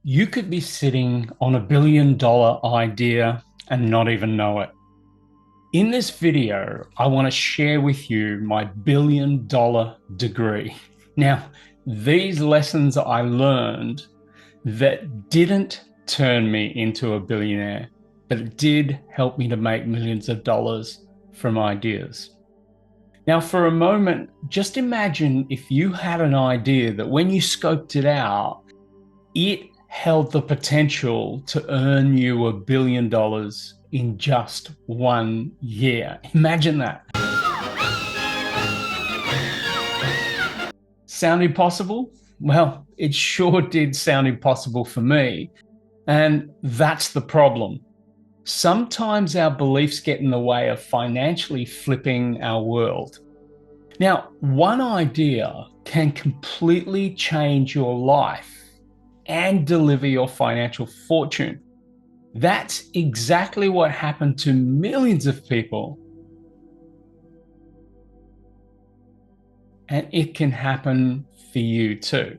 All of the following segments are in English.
You could be sitting on $1 billion idea and not even know it. In this video, I want to share with you my $1 billion degree. Now, these lessons I learned that didn't turn me into a billionaire, but it did help me to make millions of dollars from ideas. Now, for a moment, just imagine if you had an idea that when you scoped it out, it held the potential to earn you $1 billion in just 1 year. Imagine that. Sound impossible? Well, it sure did sound impossible for me. And that's the problem. Sometimes our beliefs get in the way of financially flipping our world. Now, one idea can completely change your life and deliver your financial fortune. That's exactly what happened to millions of people. And it can happen for you too.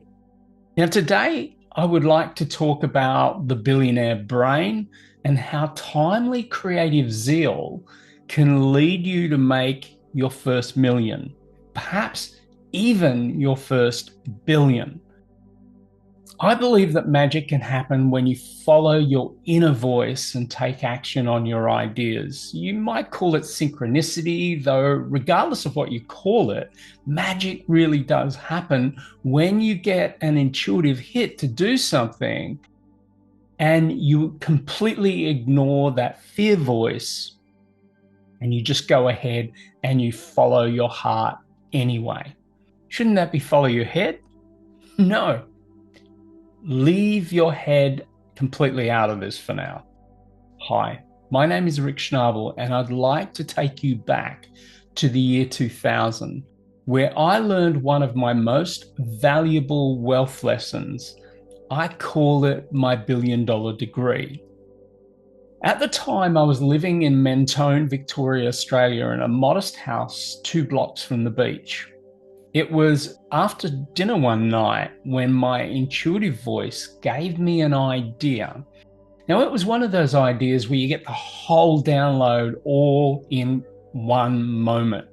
Now, today, I would like to talk about the billionaire brain and how timely creative zeal can lead you to make your first million, perhaps even your first billion. I believe that magic can happen when you follow your inner voice and take action on your ideas. You might call it synchronicity, though, regardless of what you call it, magic really does happen when you get an intuitive hit to do something and you completely ignore that fear voice and you just go ahead and you follow your heart anyway. Shouldn't that be follow your head? No. Leave your head completely out of this for now. Hi, my name is Schnabel, and I'd like to take you back to the year 2000, where I learned one of my most valuable wealth lessons. I call it my $1 billion degree. At the time, I was living in Mentone, Victoria, Australia, in a modest house 2 blocks from the beach. It was after dinner one night when my intuitive voice gave me an idea. Now, it was one of those ideas where you get the whole download all in one moment.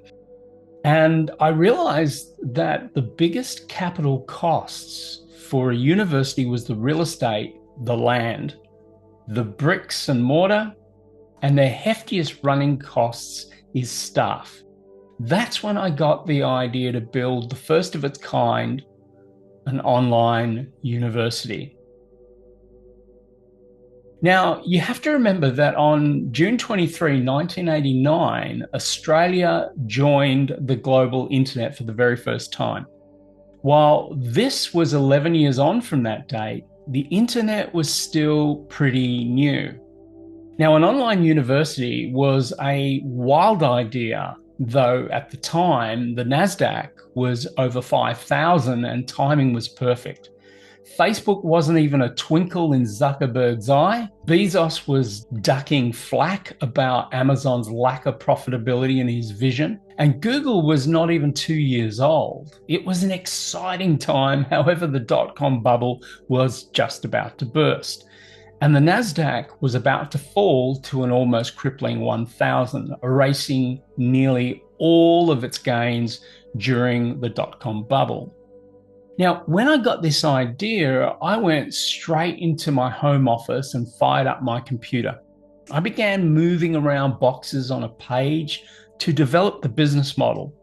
And I realized that the biggest capital costs for a university was the real estate, the land, the bricks and mortar, and their heftiest running costs is staff. That's when I got the idea to build the first of its kind, an online university. Now, you have to remember that on June 23, 1989, Australia joined the global internet for the very first time. While this was 11 years on from that date, the internet was still pretty new. Now, an online university was a wild idea, though at the time, the NASDAQ was over 5,000 and timing was perfect. Facebook wasn't even a twinkle in Zuckerberg's eye. Bezos was ducking flack about Amazon's lack of profitability in his vision. And Google was not even 2 years old. It was an exciting time. However, the dot-com bubble was just about to burst. And the NASDAQ was about to fall to an almost crippling 1,000, erasing nearly all of its gains during the dot-com bubble. Now, when I got this idea, I went straight into my home office and fired up my computer. I began moving around boxes on a page to develop the business model.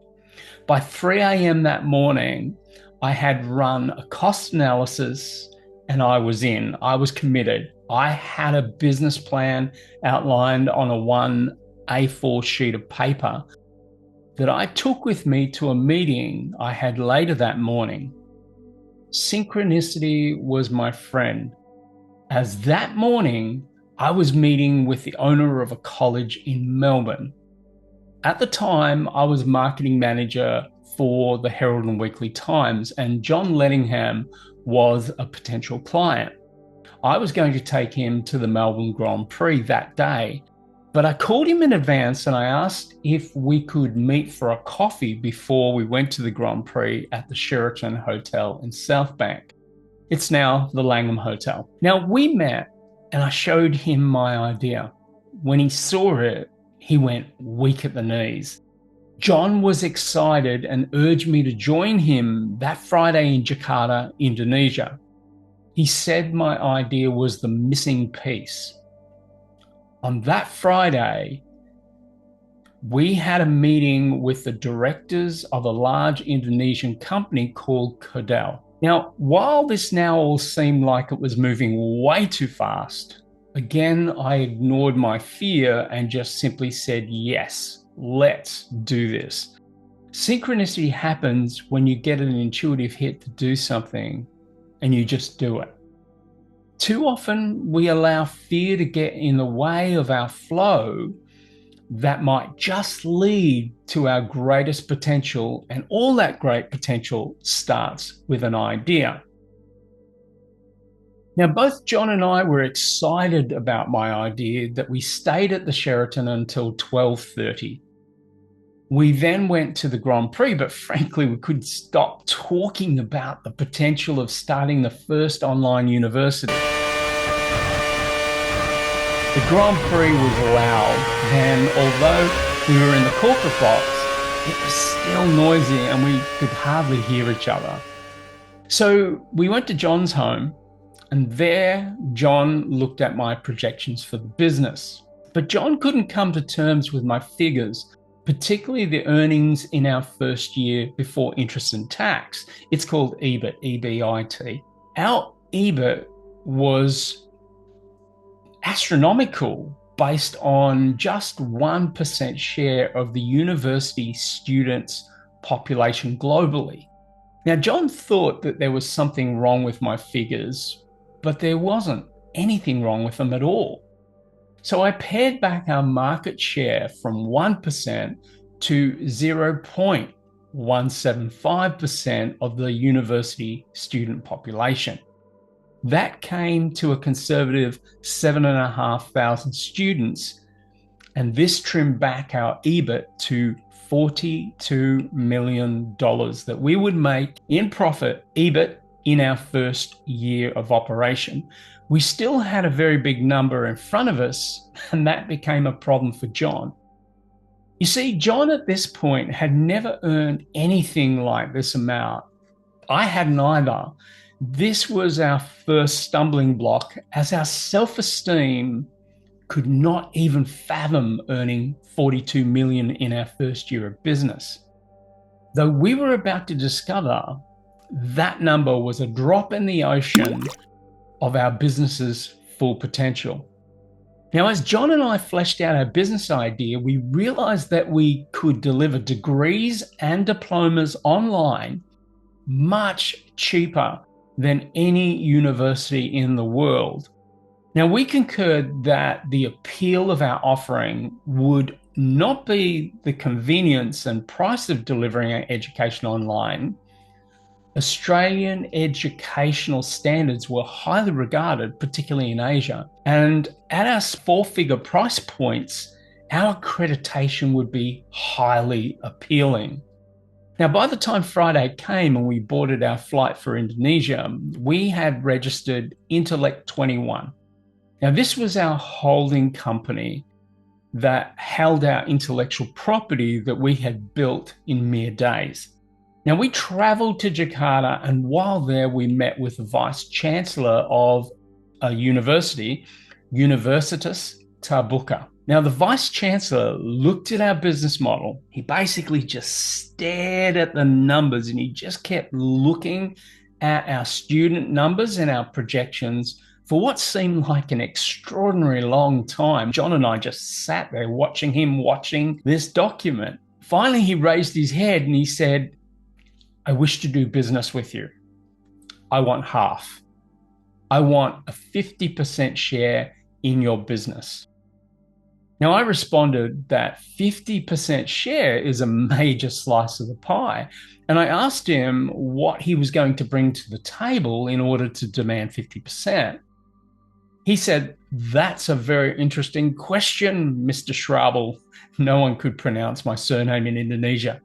By 3 a.m. that morning, I had run a cost analysis and I was in. I was committed. I had a business plan outlined on a 1 A4 sheet of paper that I took with me to a meeting I had later that morning. Synchronicity was my friend, as that morning I was meeting with the owner of a college in Melbourne. At the time, I was marketing manager for the Herald and Weekly Times, and John Lettingham was a potential client. I was going to take him to the Melbourne Grand Prix that day, but I called him in advance and I asked if we could meet for a coffee before we went to the Grand Prix at the Sheraton Hotel in South Bank. It's now the Langham Hotel. Now, we met and I showed him my idea. When he saw it, he went weak at the knees. John was excited and urged me to join him that Friday in Jakarta, Indonesia. He said my idea was the missing piece. On that Friday, we had a meeting with the directors of a large Indonesian company called Kodal. Now, while this now all seemed like it was moving way too fast, again, I ignored my fear and just simply said, yes, let's do this. Synchronicity happens when you get an intuitive hit to do something and you just do it. Too often, we allow fear to get in the way of our flow that might just lead to our greatest potential, and all that great potential starts with an idea. Now, both John and I were excited about my idea that we stayed at the Sheraton until 12:30. We then went to the Grand Prix, but frankly, we couldn't stop talking about the potential of starting the first online university. The Grand Prix was loud, and although we were in the corporate box, it was still noisy and we could hardly hear each other. So we went to John's home, and there John looked at my projections for the business. But John couldn't come to terms with my figures, particularly the earnings in our first year before interest and tax. It's called EBIT, E-B-I-T. Our EBIT was astronomical based on just 1% share of the university students' population globally. Now, John thought that there was something wrong with my figures, but there wasn't anything wrong with them at all. So I pared back our market share from 1% to 0.175% of the university student population. That came to a conservative 7,500 students, and this trimmed back our EBIT to $42 million that we would make in profit, EBIT, in our first year of operation. We still had a very big number in front of us, and that became a problem for John. You see, John at this point had never earned anything like this amount. I hadn't either. This was our first stumbling block, as our self-esteem could not even fathom earning $42 million in our first year of business. Though we were about to discover that number was a drop in the ocean of our business's full potential. Now, as John and I fleshed out our business idea, we realized that we could deliver degrees and diplomas online much cheaper than any university in the world. Now, we concurred that the appeal of our offering would not be the convenience and price of delivering our education online. Australian educational standards were highly regarded, particularly in Asia. And at our four-figure price points, our accreditation would be highly appealing. Now, by the time Friday came and we boarded our flight for Indonesia, we had registered Intellect 21. Now, this was our holding company that held our intellectual property that we had built in mere days. Now, we traveled to Jakarta, and while there, we met with the vice chancellor of a university, Universitas Terbuka. Now, the vice chancellor looked at our business model. He basically just stared at the numbers, and he just kept looking at our student numbers and our projections for what seemed like an extraordinary long time. John and I just sat there watching him watching this document. Finally, he raised his head and he said, "I wish to do business with you. I want half. I want a 50% share in your business." Now, I responded that 50% share is a major slice of the pie. And I asked him what he was going to bring to the table in order to demand 50%. He said, "That's a very interesting question, Mr. Schnabel." No one could pronounce my surname in Indonesia.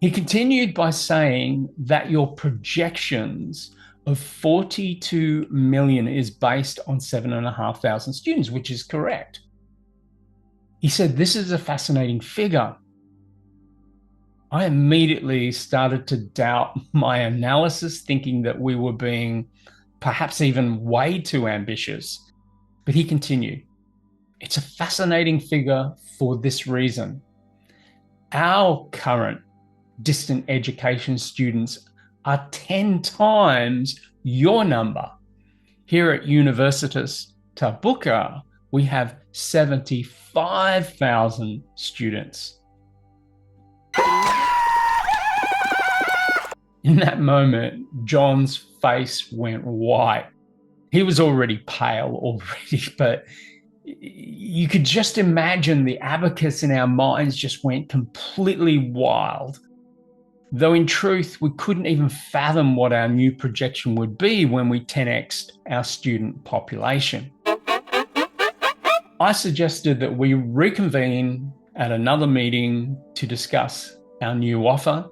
He continued by saying that your projections of 42 million is based on 7,500 students, which is correct. He said, this is a fascinating figure. I immediately started to doubt my analysis, thinking that we were being perhaps even way too ambitious. But he continued, it's a fascinating figure for this reason. Our current distant education students are 10 times your number. Here at Universitas Terbuka, we have 75,000 students. In that moment, John's face went white. He was already pale already, but you could just imagine the abacus in our minds just went completely wild. Though in truth, we couldn't even fathom what our new projection would be when we 10x'd our student population. I suggested that we reconvene at another meeting to discuss our new offer,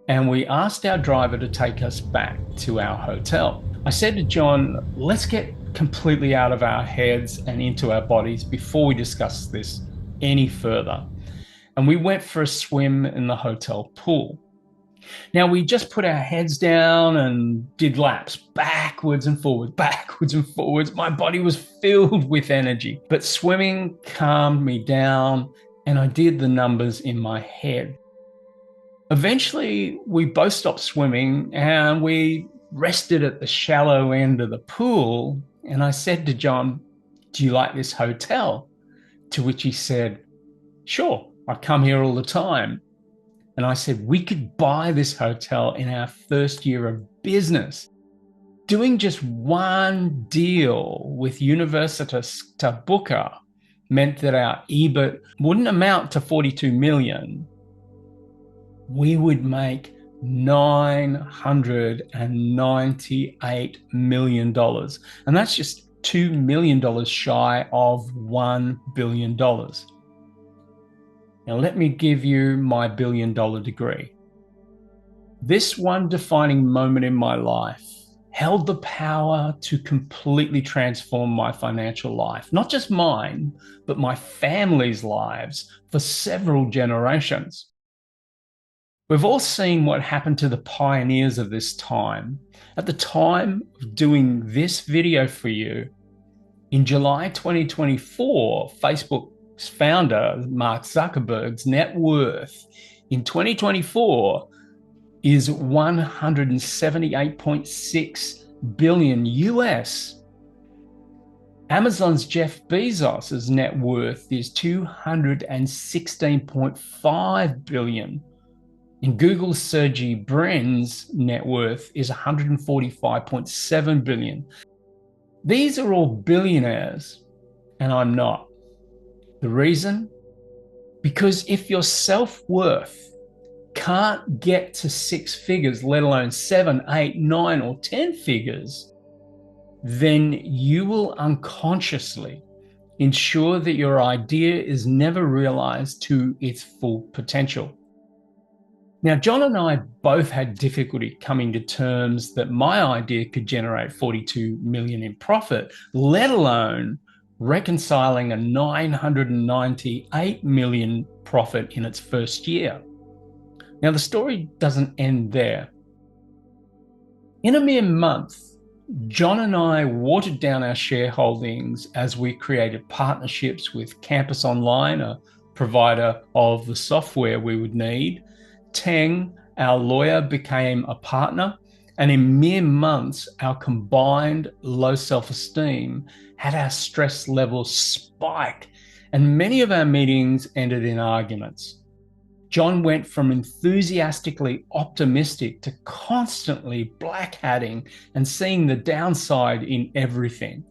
and we asked our driver to take us back to our hotel. I said to John, let's get completely out of our heads and into our bodies before we discuss this any further. And we went for a swim in the hotel pool. Now, we just put our heads down and did laps backwards and forwards, backwards and forwards. My body was filled with energy, but swimming calmed me down and I did the numbers in my head. Eventually, we both stopped swimming and we rested at the shallow end of the pool. And I said to John, do you like this hotel? To which he said, sure, I come here all the time. And I said, we could buy this hotel in our first year of business. Doing just one deal with Universitas Terbuka meant that our EBIT wouldn't amount to 42 million. We would make $998 million. And that's just $2 million shy of $1 billion. Now, let me give you my $1 billion degree. This one defining moment in my life held the power to completely transform my financial life, not just mine, but my family's lives for several generations. We've all seen what happened to the pioneers of this time. At the time of doing this video for you, in July 2024, Facebook's founder, Mark Zuckerberg's net worth in 2024 is 178.6 billion US. Amazon's Jeff Bezos's net worth is 216.5 billion. And Google's Sergey Brin's net worth is 145.7 billion. These are all billionaires, and I'm not. The reason? Because if your self-worth can't get to 6 figures, let alone 7, 8, 9, or 10 figures, then you will unconsciously ensure that your idea is never realized to its full potential. Now, John and I both had difficulty coming to terms that my idea could generate 42 million in profit, let alone reconciling a 998 million profit in its first year. Now, the story doesn't end there. In a mere month, John and I watered down our shareholdings as we created partnerships with Campus Online, a provider of the software we would need. Teng, our lawyer, became a partner, and in mere months, our combined low self-esteem had our stress levels spike, and many of our meetings ended in arguments. John went from enthusiastically optimistic to constantly black-hatting and seeing the downside in everything.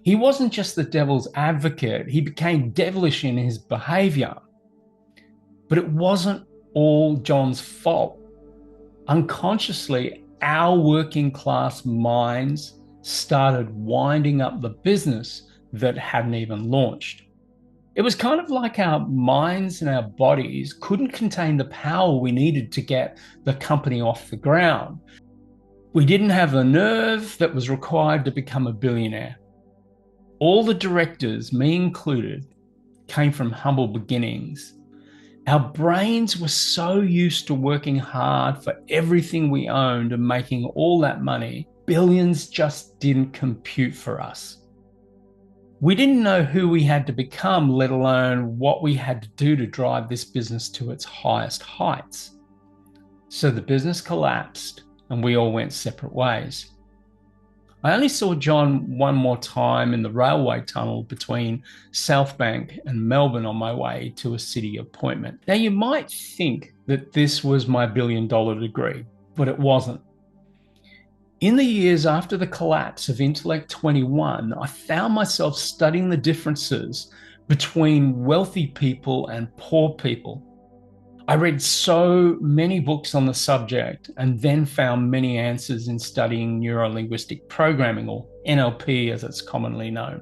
He wasn't just the devil's advocate, he became devilish in his behavior. But it wasn't all John's fault. Unconsciously, our working class minds started winding up the business that hadn't even launched. It was kind of like our minds and our bodies couldn't contain the power we needed to get the company off the ground. We didn't have the nerve that was required to become a billionaire. All the directors, me included, came from humble beginnings. Our brains were so used to working hard for everything we owned and making all that money, billions just didn't compute for us. We didn't know who we had to become, let alone what we had to do to drive this business to its highest heights. So the business collapsed and we all went separate ways. I only saw John one more time in the railway tunnel between South Bank and Melbourne on my way to a city appointment. Now, you might think that this was my billion-dollar degree, but it wasn't. In the years after the collapse of Intellect 21, I found myself studying the differences between wealthy people and poor people. I read so many books on the subject and then found many answers in studying neuro-linguistic programming, or NLP as it's commonly known.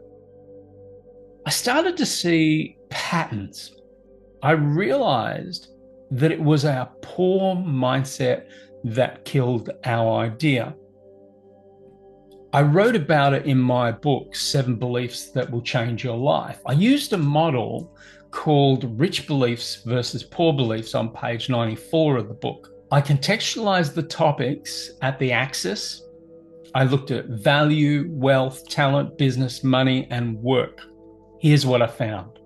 I started to see patterns. I realized that it was our poor mindset that killed our idea. I wrote about it in my book, 7 Beliefs That Will Change Your Life. I used a model called Rich Beliefs versus Poor Beliefs on page 94 of the book. I contextualized the topics at the axis. I looked at value, wealth, talent, business, money, and work. Here's what I found.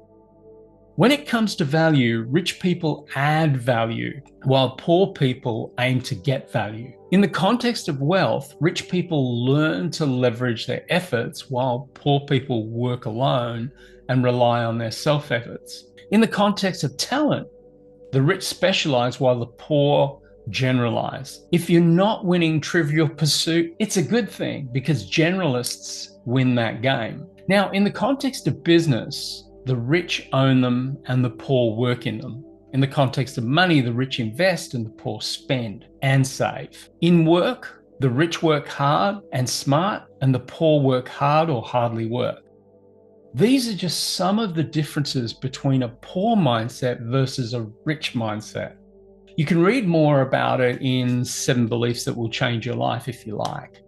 When it comes to value, rich people add value, while poor people aim to get value. In the context of wealth, rich people learn to leverage their efforts, while poor people work alone and rely on their self-efforts. In the context of talent, the rich specialize while the poor generalize. If you're not winning Trivial Pursuit, it's a good thing because generalists win that game. Now, in the context of business, the rich own them and the poor work in them. In the context of money, the rich invest and the poor spend and save. In work, the rich work hard and smart and the poor work hard or hardly work. These are just some of the differences between a poor mindset versus a rich mindset. You can read more about it in 7 Beliefs That Will Change Your Life if you like.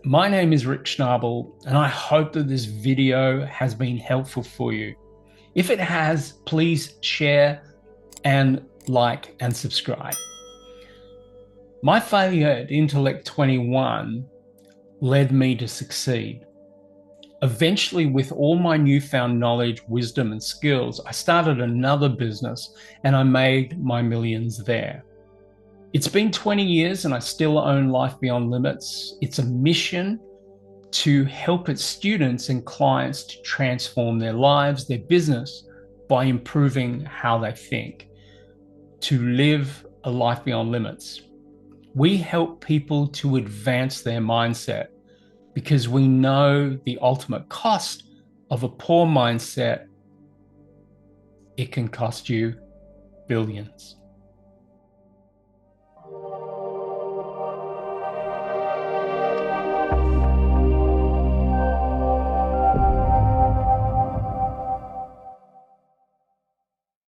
My name is Rick Schnabel, and I hope that this video has been helpful for you. If it has, please share and like and subscribe. My failure at Intellect 21 led me to succeed. Eventually, with all my newfound knowledge, wisdom, and skills, I started another business and I made my millions there. It's been 20 years and I still own Life Beyond Limits. It's a mission to help its students and clients to transform their lives, their business, by improving how they think, to live a life beyond limits. We help people to advance their mindset because we know the ultimate cost of a poor mindset. It can cost you billions.